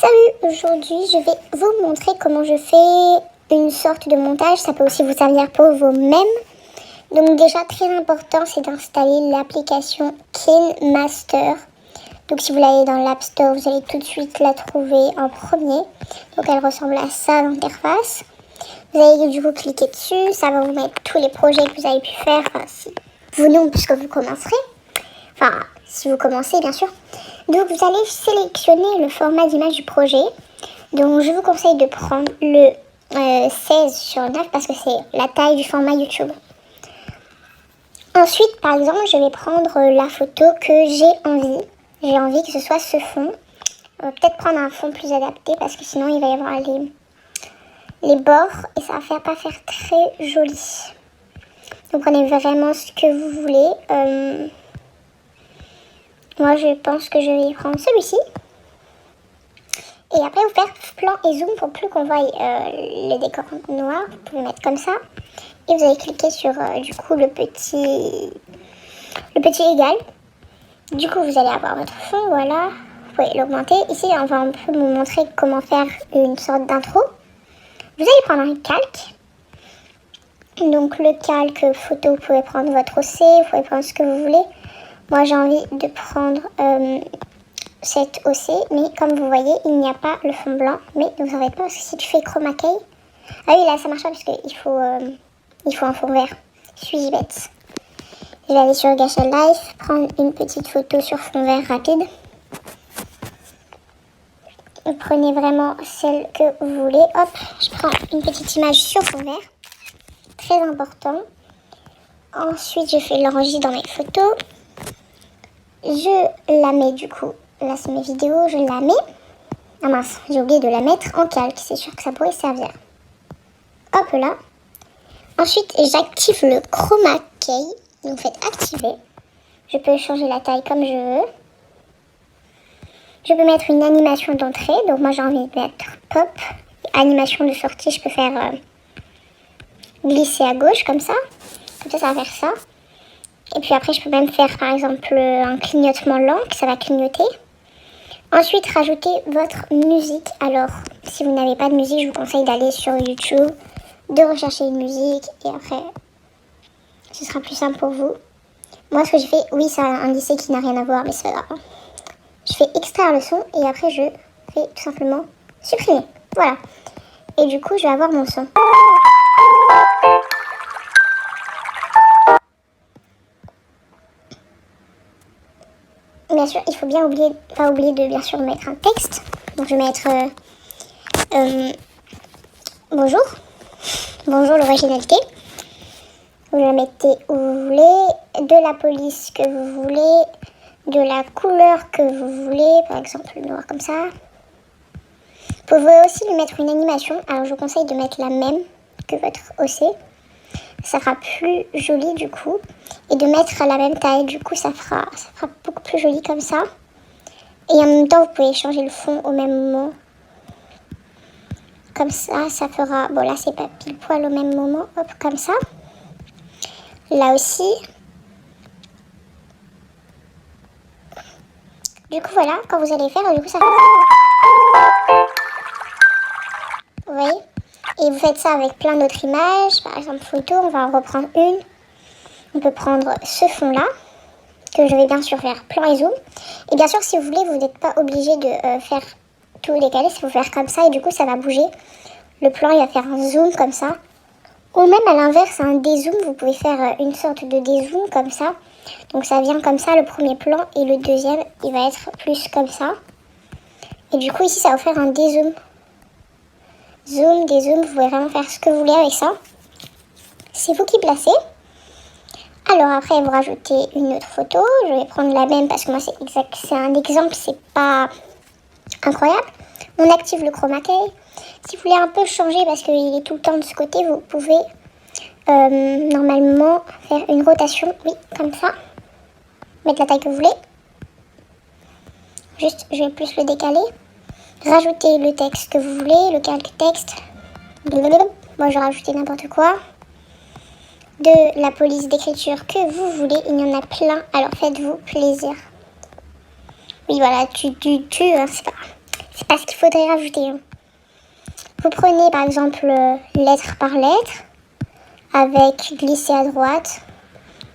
Salut, aujourd'hui je vais vous montrer comment je fais une sorte de montage. Ça peut aussi vous servir pour vos mèmes. Donc déjà très important, c'est d'installer l'application KineMaster. Donc si vous l'avez dans l'App Store, vous allez tout de suite la trouver en premier. Donc elle ressemble à ça l'interface. Vous allez du coup cliquer dessus, ça va vous mettre tous les projets que vous avez pu faire. Enfin, si vous non, puisque vous commencerez. Enfin, si vous commencez bien sûr. Donc vous allez sélectionner le format d'image du projet. Donc je vous conseille de prendre le 16:9 parce que c'est la taille du format YouTube. Ensuite, par exemple, je vais prendre la photo que j'ai envie. J'ai envie que ce soit ce fond. Peut-être prendre un fond plus adapté parce que sinon il va y avoir les bords et ça va pas faire très joli. Donc prenez vraiment ce que vous voulez. Moi je pense que je vais prendre celui-ci. Et après vous faire plan et zoom pour plus qu'on voie le décor noir. Vous pouvez mettre comme ça. Et vous allez cliquer sur du coup le petit égal. Du coup vous allez avoir votre fond, voilà. Vous pouvez l'augmenter. Ici on va un peu vous montrer comment faire une sorte d'intro. Vous allez prendre un calque. Donc le calque photo, vous pouvez prendre votre OC, vous pouvez prendre ce que vous voulez. Moi j'ai envie de prendre cette OC, mais comme vous voyez, il n'y a pas le fond blanc. Mais ne vous arrêtez pas parce que si tu fais chroma key, ah oui là ça marche pas parce qu'il faut un fond vert. Suis-je bête? Je vais aller sur Gachel Life, prendre une petite photo sur fond vert rapide. Vous prenez vraiment celle que vous voulez. Hop, je prends une petite image sur fond vert. Très important. Ensuite, je fais l'enregistre dans mes photos. Je la mets du coup. Là, c'est mes vidéos. Je la mets. Ah mince, j'ai oublié de la mettre en calque. C'est sûr que ça pourrait servir. Hop là. Ensuite, j'active le chroma key. Donc, faites activer. Je peux changer la taille comme je veux. Je peux mettre une animation d'entrée. Donc, moi, j'ai envie de mettre pop. Animation de sortie, je peux faire glisser à gauche comme ça. Comme ça va faire ça. Et puis après, je peux même faire par exemple un clignotement lent, que ça va clignoter. Ensuite, rajouter votre musique. Alors, si vous n'avez pas de musique, je vous conseille d'aller sur YouTube, de rechercher une musique. Et après, ce sera plus simple pour vous. Moi, ce que j'ai fait, oui, c'est un lycée qui n'a rien à voir, mais c'est pas grave. Je fais extraire le son et après, je fais tout simplement supprimer. Voilà. Et du coup, je vais avoir mon son. Bien sûr, il faut bien pas oublier de bien sûr mettre un texte. Donc je vais mettre bonjour. Bonjour l'originalité. Vous le mettez où vous voulez, de la police que vous voulez, de la couleur que vous voulez, par exemple le noir comme ça. Vous pouvez aussi lui mettre une animation. Alors je vous conseille de mettre la même que votre OC. Ça fera plus joli du coup. Et de mettre à la même taille, du coup ça fera beaucoup plus joli comme ça. Et en même temps vous pouvez changer le fond au même moment. Comme ça, ça fera... Bon là c'est pas pile poil au même moment. Hop, comme ça. Là aussi. Du coup voilà, quand vous allez faire, du coup ça fait... Vous voyez? Et vous faites ça avec plein d'autres images. Par exemple photo, on va en reprendre une. On peut prendre ce fond-là, que je vais bien sûr faire plan et zoom. Et bien sûr, si vous voulez, vous n'êtes pas obligé de faire tout décaler. Si vous faire comme ça, et du coup, ça va bouger. Le plan, il va faire un zoom comme ça. Ou même à l'inverse, un dézoom. Vous pouvez faire une sorte de dézoom comme ça. Donc ça vient comme ça, le premier plan. Et le deuxième, il va être plus comme ça. Et du coup, ici, ça va faire un dézoom. Zoom, dézoom, vous pouvez vraiment faire ce que vous voulez avec ça. C'est vous qui placez. Alors après, vous rajoutez une autre photo. Je vais prendre la même parce que moi, c'est un exemple, c'est pas incroyable. On active le chroma key. Si vous voulez un peu changer parce qu'il est tout le temps de ce côté, vous pouvez normalement faire une rotation, oui, comme ça. Mettre la taille que vous voulez. Juste, je vais plus le décaler. Rajouter le texte que vous voulez, le calque texte. Moi, je vais rajouter n'importe quoi. De la police d'écriture que vous voulez, il y en a plein, alors faites-vous plaisir. Oui voilà, tu, hein, c'est pas grave. C'est pas ce qu'il faudrait rajouter. Hein. Vous prenez par exemple lettre par lettre, avec glisser à droite.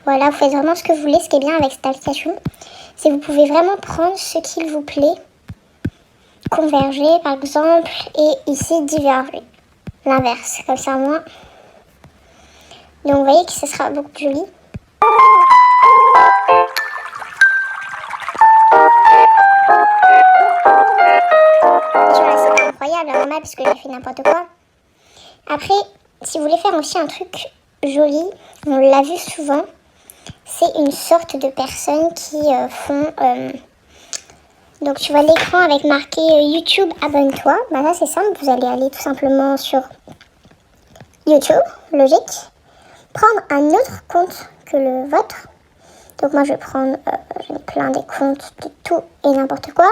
Voilà, vous faites vraiment ce que vous voulez. Ce qui est bien avec cette application, c'est que vous pouvez vraiment prendre ce qu'il vous plaît, converger par exemple, et ici diverger. L'inverse, comme ça moi. Donc vous voyez que ce sera beaucoup plus joli. Voilà, c'est pas incroyable, normal, parce que j'ai fait n'importe quoi. Après, si vous voulez faire aussi un truc joli, on l'a vu souvent, c'est une sorte de personnes qui font... donc tu vois l'écran avec marqué YouTube, abonne-toi. Bah là c'est simple, vous allez aller tout simplement sur YouTube, logique. Prendre un autre compte que le vôtre. Donc moi je vais prendre, j'ai plein des comptes de tout et n'importe quoi.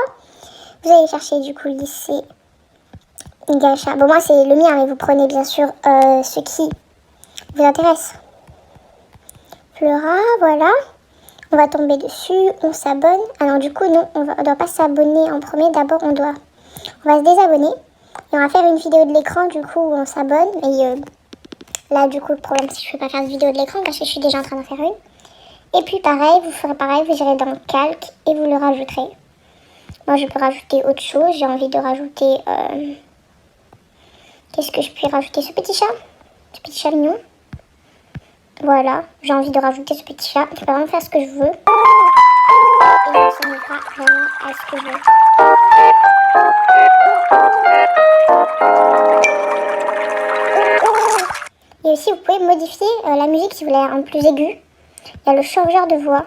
Vous allez chercher du coup lycée gacha. Bon moi c'est le mien, mais vous prenez bien sûr ce qui vous intéresse. Flora, voilà. On va tomber dessus, on s'abonne. Alors du coup non, on ne doit pas s'abonner en premier. D'abord on va se désabonner. Et on va faire une vidéo de l'écran du coup où on s'abonne. Et là du coup le problème c'est que je ne peux pas faire de vidéo de l'écran parce que je suis déjà en train d'en faire une. Et puis pareil, vous ferez pareil, vous irez dans le calque et vous le rajouterez. Moi je peux rajouter autre chose, j'ai envie de rajouter... Qu'est-ce que je peux rajouter? Ce petit chat mignon. Voilà, j'ai envie de rajouter ce petit chat. Je peux vraiment faire ce que je veux. Et ça ressemblera vraiment à ce que je veux. Et aussi, vous pouvez modifier la musique si vous voulez en plus aiguë. Il y a le changeur de voix.